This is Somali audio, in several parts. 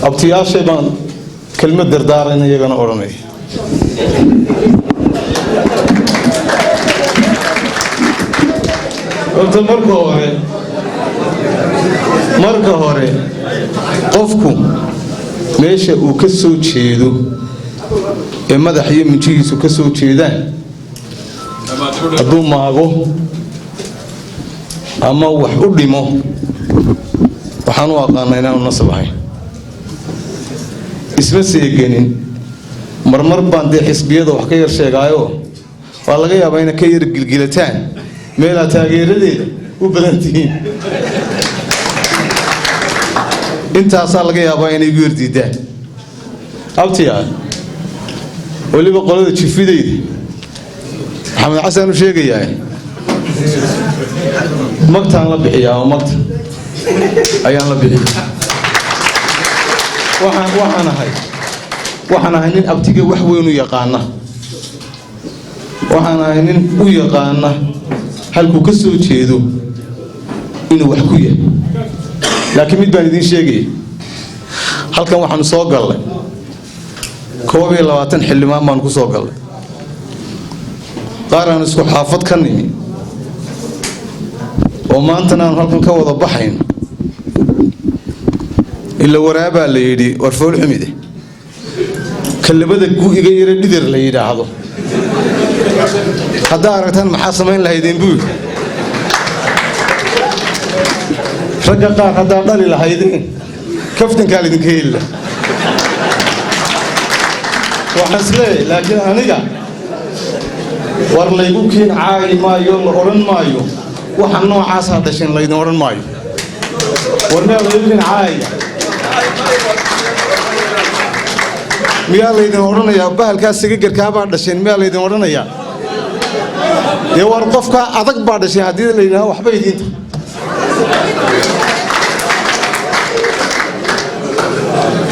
abtiyaashay baan kelmad dardaarayna iyagana odhanay horta marka hore qofku meesha uu ka soo jeedo ee madax iyo minjihiisu ka soo jeedaan hadduu maago ama wax u dhimo waxaan u aqaanaa inaanu nasab ahayn isma seeganin marmar baan dee xisbiyada wax ka yar sheegaayo waa laga yaabaa inay ka yar gilgilataan meelaa taageeradeeda u badan tihiin intaasaa laga yaabaa inay igu yardiidaan abtiyaa weliba qolada jifidayda maxamed xasan u sheegayaa magtaan la bixiyaa oo magta ayaan la bixiyaa waxaan ahay nin abtiga wax weyn u yaqaana waxaan ahay nin u yaqaana halkuu ka soo jeedo inuu wax ku yahay laakiin mid baan idiin sheegaya halkan waxaanu soo gallay 22 xildhibaan baan ku soo gallay qaar aan isku xaafad ka nimi oo maantana aan halkan ka wada baxayn ila waraabaa la yidhi war fool xumide kalabada gu'iga yara dhidar la yidhaahdo haddaa aragtaan maxaa samayn lahaydeen buu yidhi ragga qaar haddaa dhali lahaydeen kaftankaa lidinka heli lah waxaan isleeyahay laakiin aniga war laygu kiin caayi maayo la odhan maayo waxa noocaasaa dhasheen laydin odhan maayo war meel laygu kiin caaya miyaa laydin odhanayaa bahalkaas sigagarkaabaa dhasheen miyaa laydin odhanayaa dee war qofka adag baa dhasheen haddii la yidhaha waxba idiinta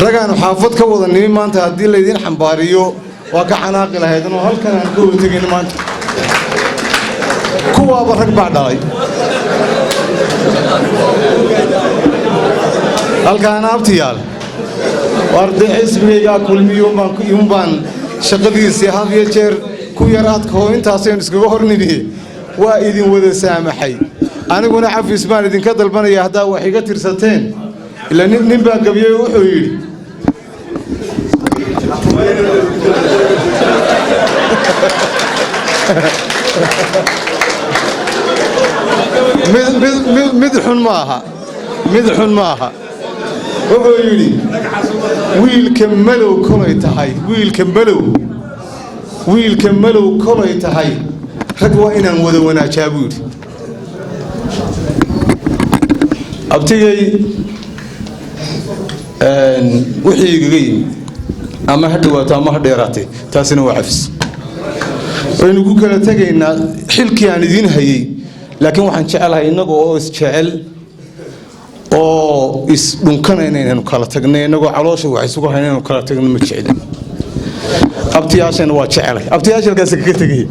ragaanu xaafad ka wada nimi maanta haddii laydin xambaariyo waa ka xanaaqi lahaydnoo halkan aan ka wada tegayno maanta kuwaaba rag baa dhalay halkaana abtiyaal warde xisbigaygaa kulmiyuun baan shaqadiisii had iyo jeer ku yar adkoo intaasaynu iskaga hornimi waa idin wada saamaxay aniguna cafis baan idinka dalbanaya haddaa wax iga tirsateen ila nin baa gabiyey wuxuu yidhi mid xun maaha wuxuu yidhi wiilka malow kolay tahay rag waa inaan wada wanaajaa buu yidhi abtigay wixii igaga yimi ama ha dhawaato ama ha dheeraatay taasina waa cafis waynu ku kala tegaynaa xilkii aan idiin hayay laakiin waxaan jecelahay innaga oo isjecel oo isdhunkanayna inaynu kala tagnay innagoo caloosha wax isugu hayna inaynu kala tagno ma jeclin abtiyaashana waa jecelay abtiyaasha halkaas kaga tegay